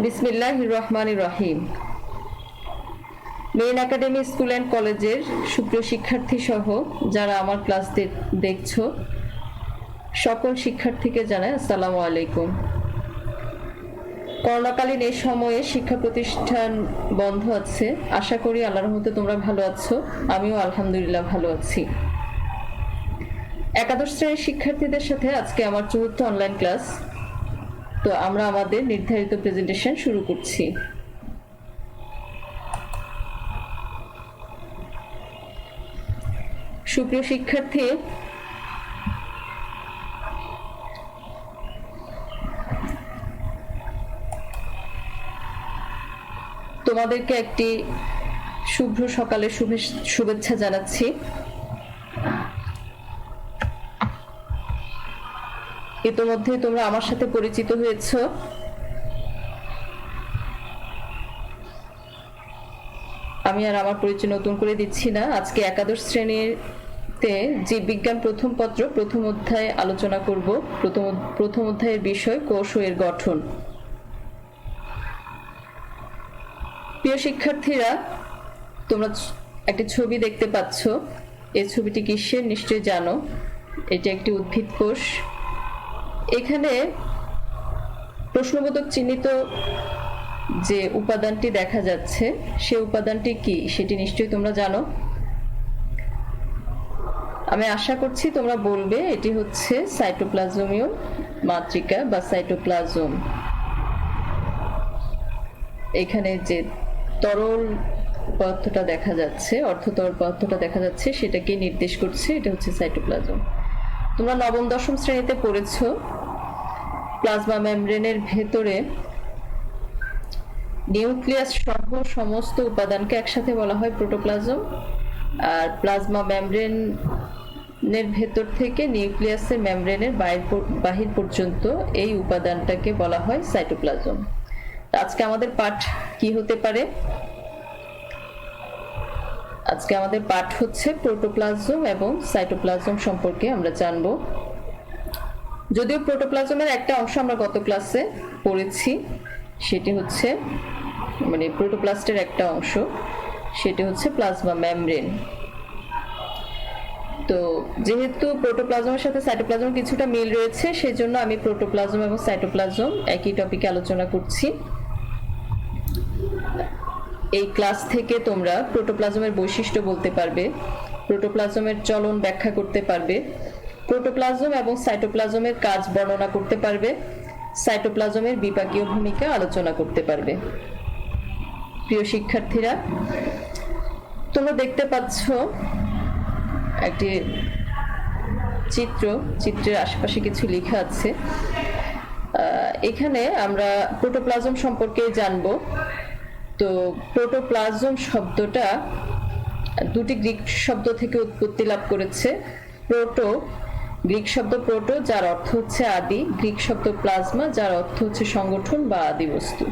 বিসমিল্লাহির রহমানির রহিম। Main academy school and কলেজের সুপ্রিয় শিক্ষার্থী সহ যারা আমার ক্লাস দেখছো, সকল শিক্ষার্থীকে জানাই আসসালামু আলাইকুম। করোনাকালীন এই সময়ে শিক্ষা প্রতিষ্ঠান বন্ধ আছে, আশা করি আল্লাহর রহমতে তোমরা ভালো আছো, আমিও আলহামদুলিল্লাহ ভালো আছি। একাদশ শ্রেণীর শিক্ষার্থীদের সাথে আজকে আমার চতুর্থ অনলাইন ক্লাস। তো আমরা আমাদের নির্ধারিত প্রেজেন্টেশন শুরু করছি। সুপ্রিয় শিক্ষার্থী, তোমাদেরকে একটি শুভ্র সকালের শুভেচ্ছা জানাচ্ছি। ইতোমধ্যে তোমরা আমার সাথে পরিচিত হয়েছো। আমি আর আমার পরিচয় নতুন করে দিচ্ছি না। আজকে একাদশ শ্রেণীতে জীববিজ্ঞান প্রথম পত্র প্রথম অধ্যায় আলোচনা করব। প্রথম অধ্যায়ের বিষয় কোষ ও এর গঠন। প্রিয় শিক্ষার্থীরা, তোমরা একটি ছবি দেখতে পাচ্ছ। এই ছবিটি কিসের নিশ্চয়ই জানো। এটা একটি উদ্ভিদ কোষ। এখানে প্রশ্নবোধক চিহ্নিত যে উপাদানটি দেখা যাচ্ছে, সে উপাদানটি কি সেটি নিশ্চয়ই তোমরা জানো। আমি আশা করছি তোমরা বলবে এটি হচ্ছে সাইটোপ্লাজমীয় মাতৃকা বা সাইটোপ্লাজম। এখানে যে তরল পদার্থটা দেখা যাচ্ছে, অর্ধতরল পদার্থটা দেখা যাচ্ছে, সেটাকে নির্দেশ করছে, এটা হচ্ছে সাইটোপ্লাজম। তোমরা নবম দশম শ্রেণীতে পড়েছো প্লাজমা মেমব্রেনের ভেতরে নিউক্লিয়াস সহ সমস্ত উপাদানকে একসাথে বলা হয় প্রোটোপ্লাজম, আর প্লাজমা মেমব্রেনের ভেতর থেকে নিউক্লিয়াসের মেমব্রেনের বাহির পর্যন্ত এই উপাদানটাকে বলা হয় সাইটোপ্লাজম। আজকে আমাদের পাঠ কি হতে পারে? আজকে আমাদের পাঠ হচ্ছে প্রোটোপ্লাজম এবং সাইটোপ্লাজম সম্পর্কে আমরা জানবো। যদিও প্রোটোপ্লাজমের একটা অংশ আমরা গত ক্লাসে পড়েছি, সেটি হচ্ছে মানে প্রোটোপ্লাস্টের একটা অংশ, সেটি হচ্ছে প্লাজমা মেমব্রেন। তো যেহেতু প্রোটোপ্লাজমের সাথে সাইটোপ্লাজমের কিছুটা মিল রয়েছে, সেজন্য আমি প্রোটোপ্লাজম এবং সাইটোপ্লাজম একই টপিকে আলোচনা করছি। এই ক্লাস থেকে তোমরা প্রোটোপ্লাজমের বৈশিষ্ট্য বলতে পারবে, প্রোটোপ্লাজমের চলন ব্যাখ্যা করতে পারবে, প্রোটোপ্লাজম এবং সাইটোপ্লাজমের কাজ বর্ণনা করতে পারবে, সাইটোপ্লাজমের বিপাকীয় ভূমিকা আলোচনা করতে পারবে। প্রিয় শিক্ষার্থীরা, তোমরা দেখতে পাচ্ছ একটি চিত্রের আশেপাশে কিছু লেখা আছে। এখানে আমরা প্রোটোপ্লাজম সম্পর্কে জানবো। তো প্রোটোপ্লাজম শব্দটা দুটি গ্রিক শব্দ থেকে উৎপত্তি লাভ করেছে। গ্রিক শব্দ প্রোটো, যার অর্থ হচ্ছে আদি, গ্রিক শব্দ প্লাজমা, যার অর্থ হচ্ছে সংগঠন বা আদি বস্তু।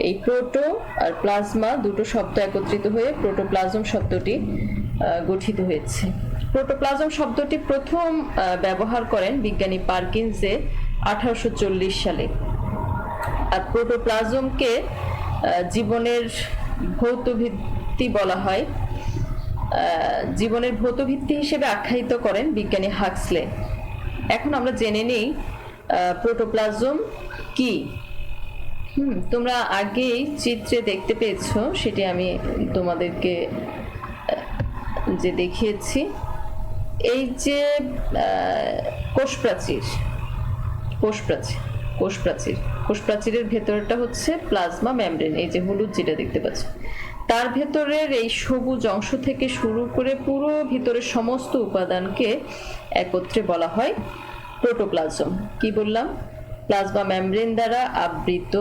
এই প্রোটো আর প্লাজমা দুটো শব্দ একত্রিত হয়ে প্রোটোপ্লাজম শব্দটি গঠিত হয়েছে। প্রোটোপ্লাজম শব্দটি প্রথম ব্যবহার করেন বিজ্ঞানী পারকিনসে 1840 সালে। আর প্রোটোপ্লাজমকে জীবনের ভৌত ভিত্তি বলা হয়। জীবনের ভৌত ভিত্তি হিসেবে আখ্যায়িত করেন বিজ্ঞানী হাক্সলে। এখন আমরা জেনে নেই প্রোটোপ্লাজম কি। তোমরা আগেই চিত্রে দেখতে পেয়েছো, সেটি আমি তোমাদেরকে যে দেখিয়েছি। এই যে কোষপ্রাচীরের ভেতরটা হচ্ছে প্লাজমা মেমব্রেন। এই যে হলুদ যেটা দেখতে পাচ্ছ, তার ভেতরের এই সবুজ অংশ থেকে শুরু করে পুরো ভিতরের সমস্ত উপাদানকে একত্রে বলা হয় প্রোটোপ্লাজম। কি বললাম? প্লাজমা মেমব্রেন দ্বারা আবৃত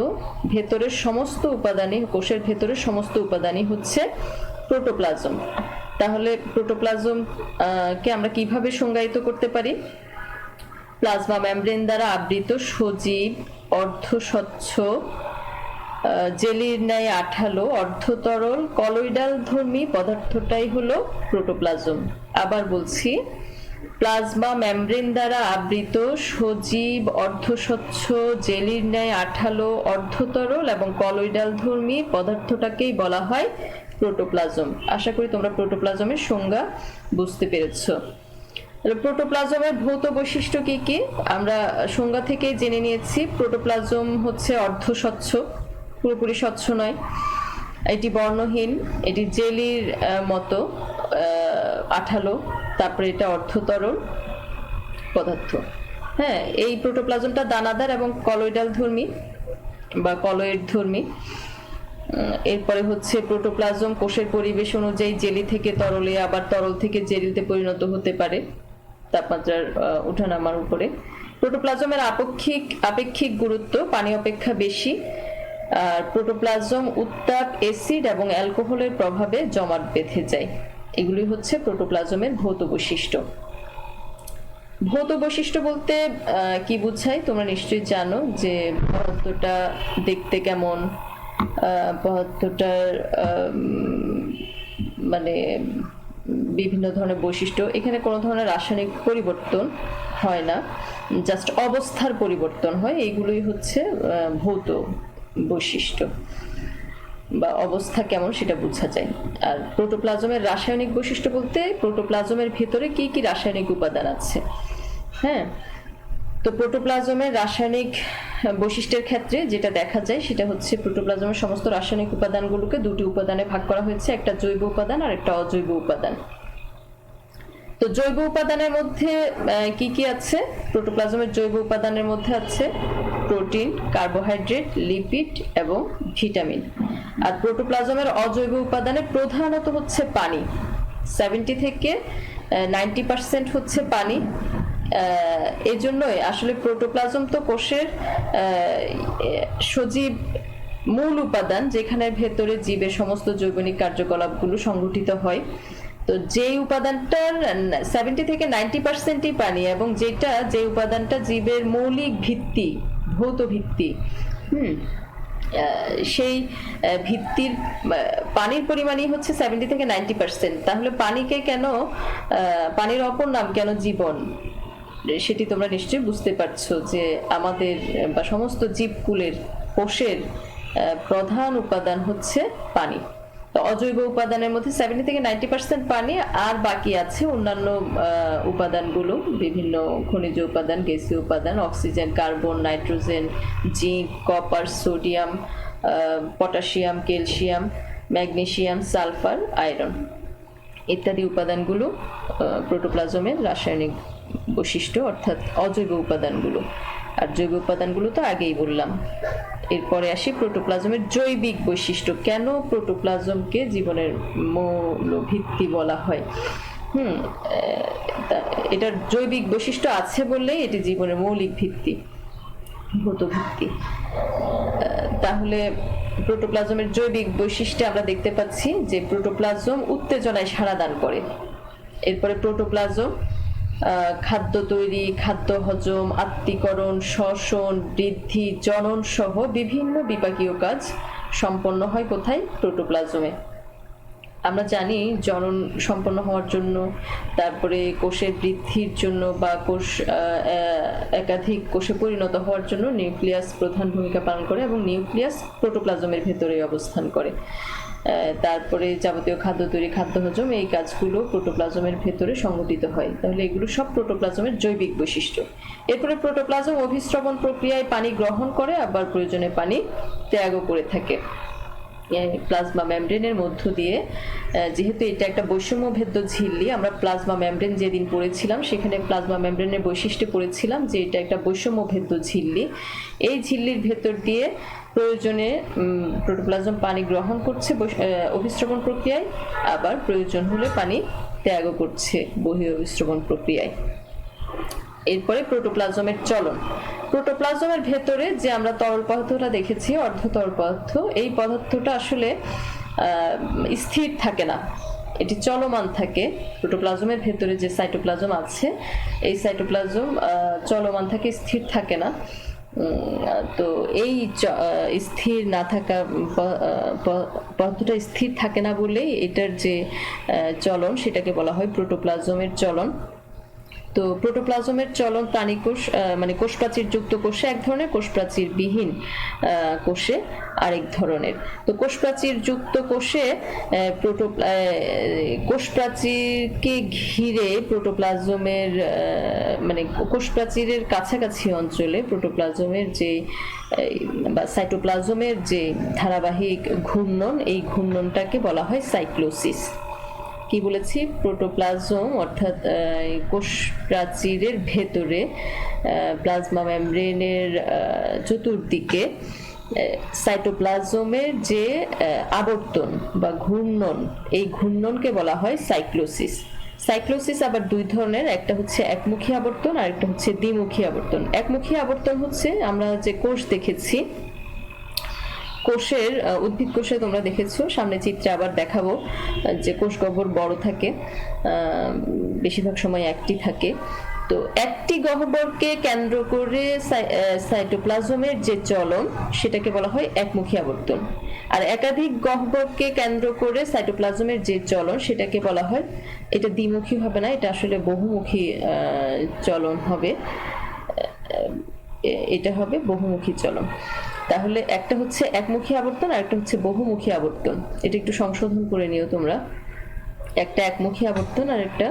ভেতরের সমস্ত উপাদানই, কোষের ভেতরের সমস্ত উপাদানই হচ্ছে প্রোটোপ্লাজম। তাহলে প্রোটোপ্লাজম কে আমরা কিভাবে সংজ্ঞায়িত করতে পারি? প্লাজমা মেমব্রেন দ্বারা আবৃত সজীব, অর্ধস্বচ্ছ, জেলির ন্যায় আঠালো, প্লাজমা মেমব্রেন দ্বারা আবৃত সজীব অর্ধস্বচ্ছ জেলির ন্যায় আঠালো অর্ধতরল এবং কলয়েডাল ধর্মী পদার্থটাকেই বলা হয় প্রোটোপ্লাজম। আশা করি তোমরা প্রোটোপ্লাজমের সংজ্ঞা বুঝতে পেরেছো। প্রোটোপ্লাজমের ভৌত বৈশিষ্ট্য কি কি আমরা সংজ্ঞা থেকে জেনে নিয়েছি। প্রোটোপ্লাজম হচ্ছে অর্ধস্বচ্ছ, পুরোপুরি স্বচ্ছ নয়, এটি বর্ণহীন, এটি জেলির মতো আঠালো, তারপরে এটা অর্ধতরল পদার্থ। হ্যাঁ, এই প্রোটোপ্লাজমটা দানাদার এবং কলয়েডাল ধর্মী বা কলয়েড ধর্মী। এরপরে হচ্ছে প্রোটোপ্লাজম কোষের পরিবেশ অনুযায়ী জেলি থেকে তরলে, আবার তরল থেকে জেলিতে পরিণত হতে পারে তাপমাত্রার ওঠানামার উপরে। প্রোটোপ্লাজমের আপেক্ষিক গুরুত্ব পানি অপেক্ষা বেশি। আর প্রোটোপ্লাজম উত্তাপ, অ্যাসিড এবং অ্যালকোহলের প্রভাবে জমাট বেঁধে যায়। এগুলি হচ্ছে প্রোটোপ্লাজমের ভৌত বৈশিষ্ট্য। ভৌত বৈশিষ্ট্য বলতে কি বোঝায় তোমরা নিশ্চয়ই জানো, যে পদার্থটা দেখতে কেমন, পদার্থটার মানে বিভিন্ন ধরনের বৈশিষ্ট্য। এখানে কোনো ধরনের রাসায়নিক পরিবর্তন হয় না, জাস্ট অবস্থার পরিবর্তন হয়। এইগুলোই হচ্ছে ভৌত বৈশিষ্ট্য বা অবস্থা কেমন সেটা বোঝা যায়। আর প্রোটোপ্লাজমের রাসায়নিক বৈশিষ্ট্য বলতে প্রোটোপ্লাজমের ভিতরে কি কি রাসায়নিক উপাদান আছে। হ্যাঁ, তো প্রোটোপ্লাজমের রাসায়নিক বৈশিষ্ট্যের ক্ষেত্রে যেটা দেখা যায় সেটা হচ্ছে প্রোটোপ্লাজমের সমস্ত রাসায়নিক উপাদানগুলোকে দুটি উপাদানে ভাগ করা হয়েছে, একটা জৈব উপাদান আর একটা অজৈব উপাদান। তো জৈব উপাদানের মধ্যে কি কি আছে? প্রোটোপ্লাজমের জৈব উপাদানের মধ্যে আছে প্রোটিন, কার্বোহাইড্রেট, লিপিড এবং ভিটামিন। আর প্রোটোপ্লাজমের অজৈব উপাদানে প্রধানত হচ্ছে পানি। 70 থেকে 90% হচ্ছে পানি। এজন্যই আসলে প্রোটোপ্লাজম তো কোষের সজীব মূল উপাদান, যেখানে ভেতরে জীবের সমস্ত জৈবনিক কার্যকলাপগুলো সংঘটিত হয়। তো যে উপাদানটার 70 থেকে 90%ই পানি, এবং যে উপাদানটা জীবের মৌলিক ভিত্তি, ভৌত ভিত্তি, সেই ভিত্তির পানির পরিমাণই হচ্ছে 70 থেকে 90%। তাহলে পানিকে কেন, পানির অপর নাম কেন জীবন, সেটি তোমরা নিশ্চয়ই বুঝতে পারছো, যে আমাদের বা সমস্ত জীবকুলের কোষের প্রধান উপাদান হচ্ছে পানি। তো অজৈব উপাদানের মধ্যে 70 থেকে 90% পানি, আর বাকি আছে অন্যান্য উপাদানগুলো, বিভিন্ন খনিজ উপাদান, গ্যাসীয় উপাদান, oxygen, carbon, nitrogen, zinc, copper, sodium, potassium, calcium, magnesium, sulphur, iron ইত্যাদি উপাদানগুলো প্রোটোপ্লাজমের রাসায়নিক বৈশিষ্ট্য, অর্থাৎ অজৈব উপাদানগুলো। আর জৈব উপাদানগুলো তো আগেই বললাম। এরপরে আসি প্রোটোপ্লাজমের জৈবিক বৈশিষ্ট্য। কেন প্রোটোপ্লাজমকে জীবনের মূল ভিত্তি বলা হয়? এটার জৈবিক বৈশিষ্ট্য আছে বললেই এটি জীবনের মৌলিক ভিত্তি, ভৌত ভিত্তি। তাহলে প্রোটোপ্লাজমের জৈবিক বৈশিষ্ট্যে আমরা দেখতে পাচ্ছি যে প্রোটোপ্লাজম উত্তেজনায় সাড়া দান করে। এরপরে প্রোটোপ্লাজম খাদ্য তৈরি, খাদ্য হজম, আত্তীকরণ, শ্বসন, বৃদ্ধি, জনন সহ বিভিন্ন বিপাকীয় কাজ সম্পন্ন হয় কোথায়? প্রোটোপ্লাজমে। আমরা জানি জনন সম্পন্ন হওয়ার জন্য, তারপরে কোষের বৃদ্ধির জন্য বা কোষ একাধিক কোষে পরিণত হওয়ার জন্য নিউক্লিয়াস প্রধান ভূমিকা পালন করে, এবং নিউক্লিয়াস প্রোটোপ্লাজমের ভেতরে অবস্থান করে। তারপরে যাবতীয় খাদ্য তৈরি, খাদ্য হজম, এই কাজগুলো প্রোটোপ্লাজমের ভেতরে সংঘটিত হয়। তাহলে এগুলো সব প্রোটোপ্লাজমের জৈবিক বৈশিষ্ট্য। এরপরে প্রোটোপ্লাজম অভিস্রবণ প্রক্রিয়ায় পানি গ্রহণ করে, আবার প্রয়োজনে পানি ত্যাগও করে থাকে প্লাজমা মেমব্রেনের মধ্য দিয়ে। যেহেতু এটা একটা বৈষম্য ভেদ্য ঝিল্লি, আমরা প্লাজমা মেমব্রেন যেদিন পড়েছিলাম সেখানে প্লাজমা মেমব্রেনের বৈশিষ্ট্য পড়েছিলাম যে এটা একটা বৈষম্য ভেদ্য ঝিল্লি। এই ঝিল্লির ভেতর দিয়ে প্রয়োজনে প্রোটোপ্লাজম পানি গ্রহণ করছে অভিস্রবণ প্রক্রিয়ায়, আবার প্রয়োজন হলে পানি ত্যাগও করছে বহিঃ অভিস্রবণ প্রক্রিয়ায়। এরপরে প্রোটোপ্লাজমের চলন। প্রোটোপ্লাজমের ভেতরে যে আমরা তরল পদার্থটা দেখেছি, অর্ধতরল পদার্থ, এই পদার্থটা আসলে স্থির থাকে না, এটি চলমান থাকে। প্রোটোপ্লাজমের ভেতরে যে সাইটোপ্লাজম আছে, এই সাইটোপ্লাজম চলমান থাকে, স্থির থাকে না। তো এই স্থির না থাকা পদার্থটা স্থির থাকে না বলেই এটার যে চলন সেটাকে বলা হয় প্রোটোপ্লাজমের চলন। তো প্রোটোপ্লাজমের চলন প্রাণী কোষ মানে কোষ প্রাচীর যুক্ত কোষে এক ধরনের, কোষ প্রাচীর বিহীন কোষে আরেক ধরনের। তো কোষ প্রাচীর যুক্ত কোষে কোষ প্রাচীরকে ঘিরে প্রোটোপ্লাজমের মানে কোষ প্রাচীরের কাছাকাছি অঞ্চলে প্রোটোপ্লাজমের যে বা সাইটোপ্লাজমের যে ধারাবাহিক ঘূর্ণন, এই ঘূর্ণনটাকে বলা হয় সাইক্লোসিস। কি বলেছি? প্রোটোপ্লাজম অর্থাৎ কোষ প্রাচীরের ভেতরে প্লাজমা মেমব্রেনের চতুর্দিকে সাইটোপ্লাজমের যে আবর্তন বা ঘূর্ণন, এই ঘূর্ণনকে বলা হয় সাইক্লোসিস। সাইক্লোসিস আবার দুই ধরনের, একটা হচ্ছে একমুখী আবর্তন আর একটা হচ্ছে দ্বিমুখী আবর্তন। একমুখী আবর্তন হচ্ছে আমরা যে কোষ দেখেছি, কোষের উদ্ভিদ কোষে তোমরা দেখেছো, সামনে চিত্রে আবার দেখাবো যে কোষ গহ্বর বড় থাকে, বেশিরভাগ সময় একটি থাকে। তো একটি গহ্বরকে কেন্দ্র করে সাইটোপ্লাজমের যে চলন সেটাকে বলা হয় একমুখী আবর্তন, আর একাধিক গহ্বরকে কেন্দ্র করে সাইটোপ্লাজমের যে চলন সেটাকে বলা হয়, এটা দ্বিমুখী হবে না, এটা আসলে বহুমুখী চলন হবে, এটা হবে বহুমুখী চলন। তাহলে একটা হচ্ছে একমুখী আবর্তন আর একটা হচ্ছে বহুমুখী আবর্তন। এটা একটু সংশোধন করে নিও তোমরা, একটা একমুখী আবর্তন আর একটা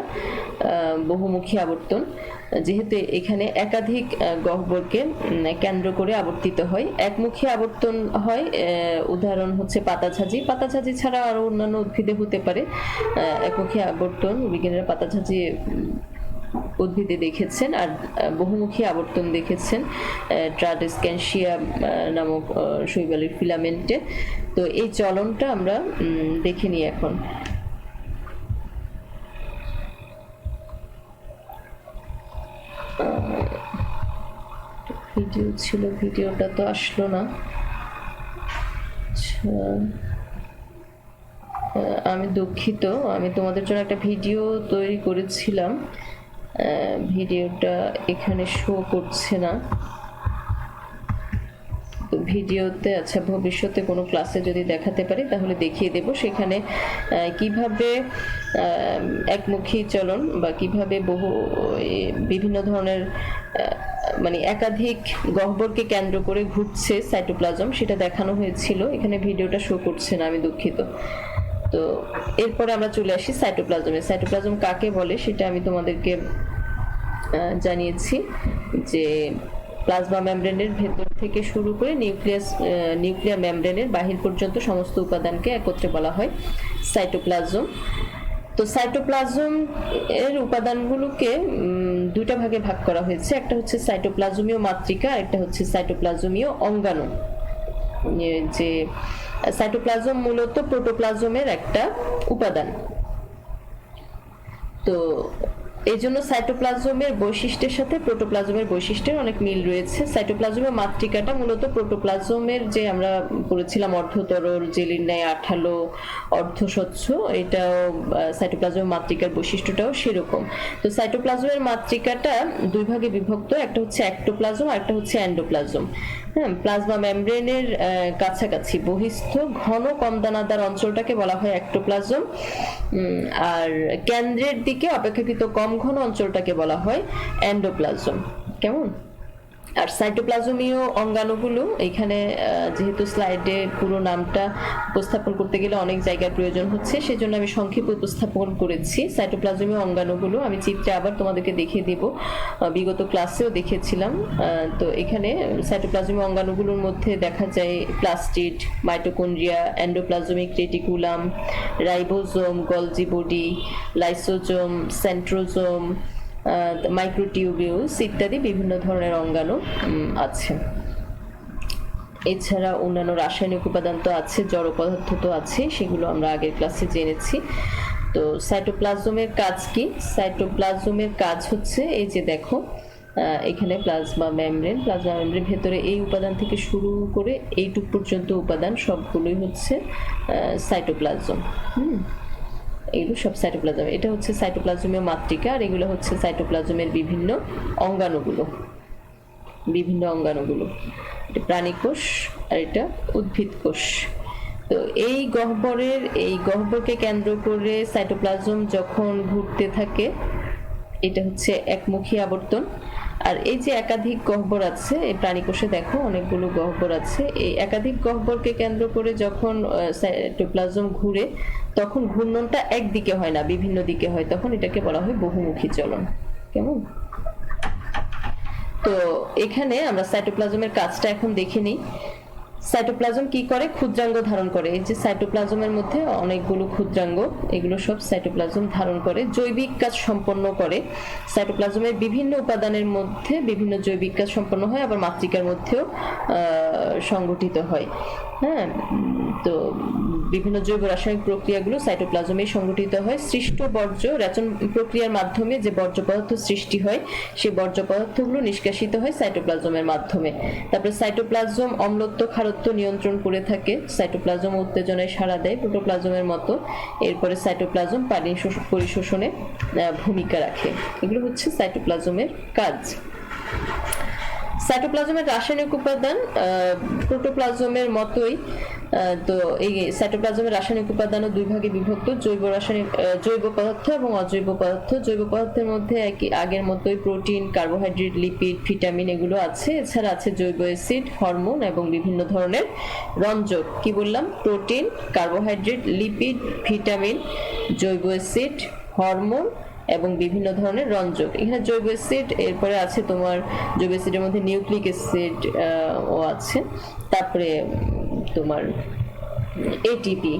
বহুমুখী আবর্তন। যেহেতু এখানে একাধিক গহ্বরকে কেন্দ্র করে আবর্তিত হয়, একমুখী আবর্তন হয়, উদাহরণ হচ্ছে পাতাঝাজি। পাতাঝাজি ছাড়া আরো অন্যান্য উদ্ভিদে হতে পারে একমুখী আবর্তন, বিজ্ঞানীরা পাতাঝাজি উদ্ভিদে দেখেছেন। আর বহুমুখী আবর্তন দেখেছেন ট্রাডেসক্যানশিয়া নামক শৈবালের ফিলামেন্টে। তো এই চলনটা আমরা দেখে নিই এখন। ভিডিও ছিল, ভিডিওটা তো আসলো না। আচ্ছা, আমি দুঃখিত, আমি তোমাদের জন্য একটা ভিডিও তৈরি করেছিলাম, ভিডিওটা এখানে শো করছে না। ভিডিওতে আচ্ছা, ভবিষ্যতে কোনো ক্লাসে যদি দেখাতে পারি তাহলে দেখিয়ে দেব সেখানে কিভাবে একমুখী চলন বা কিভাবে বিভিন্ন ধরনের মানে একাধিক গহ্বরকে কেন্দ্র করে ঘুরছে সাইটোপ্লাজম, সেটা দেখানো হয়েছিল। এখানে ভিডিওটা শো করছে না, আমি দুঃখিত। তো এরপরে আমরা চলে আসি সাইটোপ্লাজমে। সাইটোপ্লাজম কাকে বলে সেটা আমি তোমাদেরকে জানিয়েছি যে প্লাজমা মেমব্রেনের ভেতর থেকে শুরু করে নিউক্লিয়ার মেমব্রেনের বাহির পর্যন্ত সমস্ত উপাদানকে একত্রে বলা হয় সাইটোপ্লাজম। তো সাইটোপ্লাজম এর উপাদানগুলোকে দুইটা ভাগে ভাগ করা হয়েছে, একটা হচ্ছে সাইটোপ্লাজমীয় মাতৃকা আর একটা হচ্ছে সাইটোপ্লাজমীয় অঙ্গাণু। যে সাইটোপ্লাজম মূলত প্রোটোপ্লাজমের একটা উপাদান। তো এই জন্য সাইটোপ্লাজমের বৈশিষ্ট্যের সাথে প্রোটোপ্লাজমের বৈশিষ্ট্যের অনেক মিল রয়েছে। সাইটোপ্লাজমের মাতৃকাটা মূলত প্রোটোপ্লাজমের যে আমরা পড়েছিলাম অর্ধতরল, জেলির ন্যায় আঠালো, অর্ধস্বচ্ছ, এটাও সাইটোপ্লাজমের মাতৃকার বৈশিষ্ট্যটাও সেরকম। তো সাইটোপ্লাজমের মাতৃকাটা দুই ভাগে বিভক্ত, একটা হচ্ছে অ্যাক্টোপ্লাজম আর একটা হচ্ছে এন্ডোপ্লাজম। হ্যাঁ, প্লাজমা মেমব্রেনের কাছাকাছি বহিস্থ ঘন কম দানাদার অঞ্চলটাকে বলা হয় অ্যাক্টোপ্লাজম, আর কেন্দ্রের দিকে অপেক্ষাকৃত কম ঘন অঞ্চলটাকে বলা হয় এন্ডোপ্লাজম। কেমন? আর সাইটোপ্লাজমীয় অঙ্গাণুগুলো, এখানে যেহেতু স্লাইডে পুরো নামটা উপস্থাপন করতে গেলে অনেক জায়গার প্রয়োজন হচ্ছে, সেজন্য আমি সংক্ষেপে উপস্থাপন করেছি। সাইটোপ্লাজমীয় অঙ্গাণুগুলো আমি চিত্রে আবার তোমাদেরকে দেখিয়ে দেব, বিগত ক্লাসেও দেখেছিলাম। তো এখানে সাইটোপ্লাজমীয় অঙ্গাণুগুলোর মধ্যে দেখা যায় plastid, mitochondria, endoplasmic reticulum, ribosome, Golgi body, lysosome, centrosome, microtubules ইত্যাদি বিভিন্ন ধরনের অঙ্গাণু আছে। এছাড়া অন্যান্য রাসায়নিক উপাদান তো আছে, জড় পদার্থ তো আছে, সেগুলো আমরা আগের ক্লাসে জেনেছি। তো সাইটোপ্লাজমের কাজ কি? সাইটোপ্লাজমের কাজ হচ্ছে এই যে দেখো এখানে প্লাজমা মেমব্রেন, প্লাজমা মেমব্রেন ভেতরে এই উপাদান থেকে শুরু করে এইটুক পর্যন্ত উপাদান সবগুলোই হচ্ছে সাইটোপ্লাজম। এগুলো সব সাইটোপ্লাজম। এটা হচ্ছে সাইটোপ্লাজমীয় মাতৃকা, আর এগুলো হচ্ছে সাইটোপ্লাজমের বিভিন্ন অঙ্গাণুগুলো। এটা প্রাণী কোষ আর এটা উদ্ভিদ কোষ। তো এই গহ্বরকে কেন্দ্র করে সাইটোপ্লাজম যখন ঘুরতে থাকে, এটা হচ্ছে একমুখী আবর্তন। আর এই যে একাধিক গহ্বর আছে এই প্রাণীকোষে, দেখো অনেকগুলো গহ্বর আছে। এই একাধিক গহ্বরকে কেন্দ্র করে যখন সাইটোপ্লাজম ঘুরে, তখন ঘূর্ণনটা একদিকে হয় না, বিভিন্ন দিকে হয়, তখন এটাকে বলা হয় বহুমুখী চলন। কেমন? তো এখানে আমরা সাইটোপ্লাজমের কাজটা এখন দেখে নিই। সাইটোপ্লাজম কি করে? ক্ষুদ্রাঙ্গ ধারণ করে। এই যে সাইটোপ্লাজমের মধ্যে অনেকগুলো ক্ষুদ্রাঙ্গ, এগুলো সব সাইটোপ্লাজম ধারণ করে, জৈবিক কাজ সম্পন্ন করে। সাইটোপ্লাজমের বিভিন্ন উপাদানের মধ্যে বিভিন্ন জৈবিক কাজ সম্পন্ন হয়, আবার মাতৃকার মধ্যেও সংগঠিত হয়। হ্যাঁ, তো বিভিন্ন জৈব রাসায়নিক প্রক্রিয়াগুলো সাইটোপ্লাজমে সংগঠিত হয়। সৃষ্ট বর্জ্য রেচন প্রক্রিয়ার মাধ্যমে যে বর্জ্য পদার্থ সৃষ্টি হয়, সেই বর্জ্য পদার্থগুলো নিষ্কাশিত হয় সাইটোপ্লাজমের মাধ্যমে। তারপরে সাইটোপ্লাজম অম্লত্ব ক্ষারত্ব নিয়ন্ত্রণ করে থাকে। সাইটোপ্লাজম উত্তেজনায় সাড়া দেয় প্রোটোপ্লাজমের মতো। এরপরে সাইটোপ্লাজম পানি পরিশোষণে ভূমিকা রাখে। এগুলো হচ্ছে সাইটোপ্লাজমের কাজ। সাইটোপ্লাজমের রাসায়নিক উপাদান প্রোটোপ্লাজমের মতোই। তো এই সাইটোপ্লাজমের রাসায়নিক উপাদানও দুই ভাগে বিভক্ত, জৈব পদার্থ এবং অজৈব পদার্থ। জৈব পদার্থের মধ্যে আগের মতোই প্রোটিন, কার্বোহাইড্রেট, লিপিড, ভিটামিন এগুলো আছে। এছাড়া আছে জৈব অ্যাসিড, হরমোন এবং বিভিন্ন ধরনের রঞ্জক। কি বললাম? প্রোটিন, কার্বোহাইড্রেট, লিপিড, ভিটামিন, জৈব অ্যাসিড, হরমোন এবং বিভিন্ন ধরনের রঞ্জক। এখানে জৈব অ্যাসিড, এরপরে আছে তোমার জৈব অ্যাসিডের মধ্যে নিউক্লিক অ্যাসিড ও আছে, তারপরে তোমার এটিপি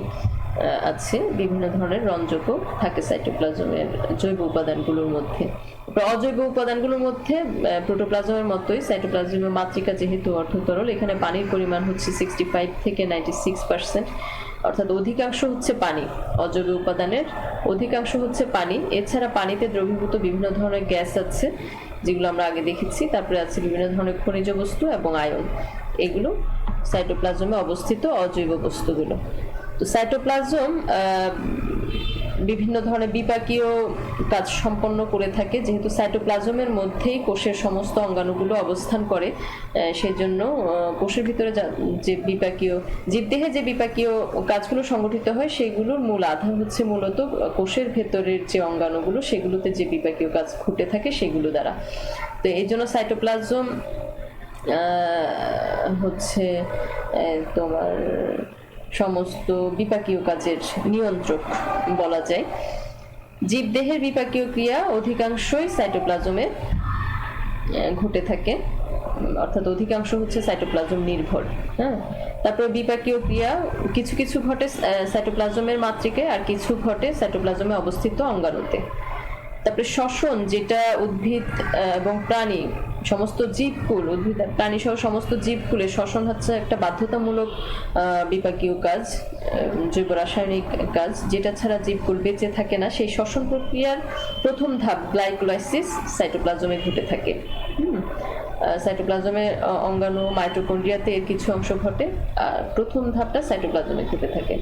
আছে, বিভিন্ন ধরনের রঞ্জকও থাকে সাইটোপ্লাজমের জৈব উপাদানগুলোর মধ্যে। অজৈব উপাদানগুলোর মধ্যে প্রোটোপ্লাজমের মতোই সাইটোপ্লাজমের মাতৃকা যেহেতু অর্ধতরল, এখানে পানির পরিমাণ হচ্ছে 65 থেকে 96%, অর্থাৎ অধিকাংশ হচ্ছে পানি। অজৈব উপাদানের অধিকাংশ হচ্ছে পানি। এছাড়া পানিতে দ্রবীভূত বিভিন্ন ধরনের গ্যাস আছে, যেগুলো আমরা আগে দেখেছি। তারপরে আছে বিভিন্ন ধরনের খনিজ বস্তু এবং আয়ন। এগুলো সাইটোপ্লাজমে অবস্থিত অজৈব বস্তুগুলো। তো সাইটোপ্লাজম বিভিন্ন ধরনের বিপাকীয় কাজ সম্পন্ন করে থাকে। যেহেতু সাইটোপ্লাজমের মধ্যেই কোষের সমস্ত অঙ্গাণুগুলো অবস্থান করে, সেই জন্য কোষের ভিতরে যে বিপাকীয় জীবদেহে যে বিপাকীয় কাজগুলো সংগঠিত হয়, সেগুলোর মূল আধার হচ্ছে মূলত কোষের ভেতরের যে অঙ্গাণুগুলো, সেগুলোতে যে বিপাকীয় কাজ ঘটে থাকে সেগুলো দ্বারা। তো এই জন্য সাইটোপ্লাজম হচ্ছে তোমার সমস্ত বিপাকীয় কাজের নিয়ন্ত্রক বলা যায়। জীবদেহের বিপাকীয় ক্রিয়া অধিকাংশই সাইটোপ্লাজমে ঘটে থাকে, অর্থাৎ অধিকাংশ হচ্ছে সাইটোপ্লাজম নির্ভর। হ্যাঁ, তারপরে বিপাকীয় ক্রিয়া কিছু কিছু ঘটে সাইটোপ্লাজমের মাতৃকায়, আর কিছু ঘটে সাইটোপ্লাজমে অবস্থিত অঙ্গাণুতে। তারপরে শ্বসন, যেটা উদ্ভিদ এবং প্রাণী সমস্ত জীবকুল, উদ্ভিদ প্রাণী সহ সমস্ত জীবকুলের শ্বসন হচ্ছে একটা বাধ্যতামূলক বিপাকীয় কাজ, জৈব রাসায়নিক কাজ, যেটা ছাড়া জীবকুল বেঁচে থাকে না। সেই শ্বসন প্রক্রিয়ার প্রথম ধাপ গ্লাইকোলাইসিস সাইটোপ্লাজমে ঘটে থাকে। সাইটোপ্লাজমের অঙ্গাণু মাইটোকন্ড্রিয়াতে এর কিছু অংশ ঘটে, আর প্রথম ধাপটা সাইটোপ্লাজমে ঘটে থাকে।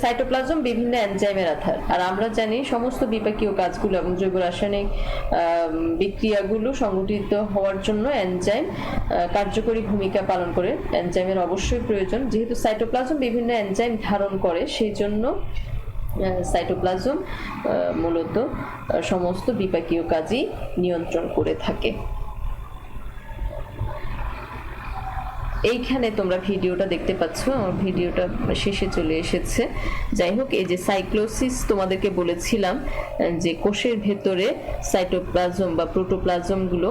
সাইটোপ্লাজম বিভিন্ন এনজাইমের আধার। আর আমরা জানি সমস্ত বিপাকীয় কাজগুলো এবং জৈব রাসায়নিক বিক্রিয়াগুলো সংগঠিত হওয়ার জন্য এনজাইম কার্যকরী ভূমিকা পালন করে। এনজাইমের অবশ্যই প্রয়োজন। যেহেতু সাইটোপ্লাজম বিভিন্ন এনজাইম ধারণ করে, সেই জন্য সাইটোপ্লাজম মূলত সমস্ত বিপাকীয় কাজই নিয়ন্ত্রণ করে থাকে। এইখানে তোমরা ভিডিওটা দেখতে পাচ্ছ, আমার ভিডিওটা শেষে চলে এসেছে। যাই হোক, এই যে সাইক্লোসিস তোমাদেরকে বলেছিলাম যে কোষের ভেতরে সাইটোপ্লাজম বা প্রোটোপ্লাজমগুলো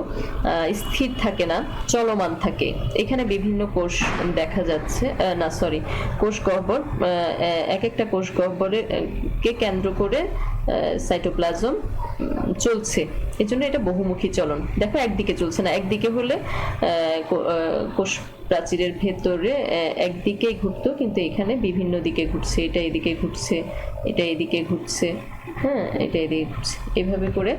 স্থির থাকে না, চলমান থাকে। এখানে বিভিন্ন কোষ দেখা যাচ্ছে, কোষ গহ্বর, এক একটা কোষ গহ্বরের কে কেন্দ্র করে সাইটোপ্লাজম চলছে। এই জন্য এটা বহুমুখী চলন। দেখো, একদিকে চলছে না, একদিকে হলে কোষ প্রাচীরের ভেতরে একদিকেই ঘুরতো, কিন্তু এখানে বিভিন্ন দিকে ঘুরছে। এটা এদিকে ঘুরছে, এটা এদিকে ঘুরছে, হ্যাঁ, এটা এদিকে ঘুরছে। এভাবে করে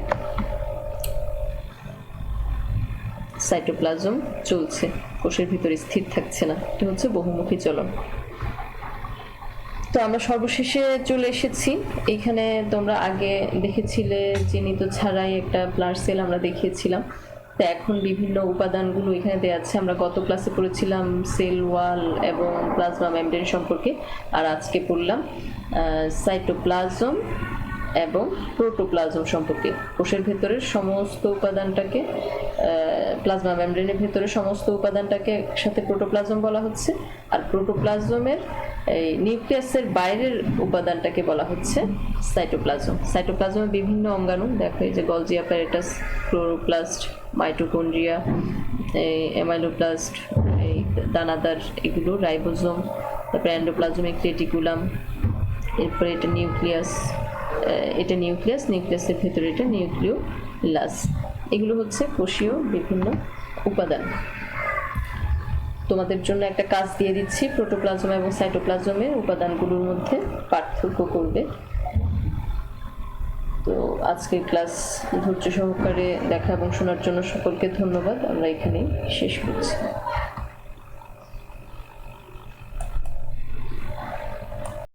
সাইটোপ্লাজম চলছে, কোষের ভিতরে স্থির থাকছে না। এটা হচ্ছে বহুমুখী চলন। তো আমরা সর্বশেষে চলে এসেছি। এখানে তোমরা আগে দেখেছিলে চিহ্নিত ছাড়াই একটা ব্লাড সেল আমরা দেখিয়েছিলাম। তো এখন বিভিন্ন উপাদানগুলো এখানে দেওয়া আছে। আমরা গত ক্লাসে পড়েছিলাম সেল ওয়াল এবং প্লাজমা মেমব্রেন সম্পর্কে, আর আজকে পড়লাম সাইটোপ্লাজম এবং প্রোটোপ্লাজম সম্পর্কে। কোষের ভেতরের সমস্ত উপাদানটাকে, প্লাজমা মেমব্রেনের ভেতরে সমস্ত উপাদানটাকে একসাথে প্রোটোপ্লাজম বলা হচ্ছে, আর প্রোটোপ্লাজমের এই নিউক্লিয়াসের বাইরের উপাদানটাকে বলা হচ্ছে সাইটোপ্লাজম। সাইটোপ্লাজমের বিভিন্ন অঙ্গাণু দেখো, এই যে গলজি অ্যাপারেটাস, ক্লোরোপ্লাস্ট, মাইটোকন্ড্রিয়া, এই অ্যামাইলোপ্লাস্ট, এই দানাদার এগুলো, রাইবোজোম, তারপরে এন্ডোপ্লাজমিক রেটিকুলাম, এরপরে এটা নিউক্লিয়াস, নিউক্লিয়াসের ভেতরে এটা নিউক্লিওলাস। এগুলো হচ্ছে কোষীয় বিভিন্ন উপাদান। তোমাদের জন্য একটা কাজ দিয়ে দিচ্ছি, প্রোটোপ্লাজম এবং সাইটোপ্লাজমের উপাদানগুলোর মধ্যে পার্থক্য করবে। তো আজকের ক্লাস ধৈর্য সহকারে দেখা এবং শোনার জন্য সকলকে ধন্যবাদ। আমরা এখানেই শেষ করছি।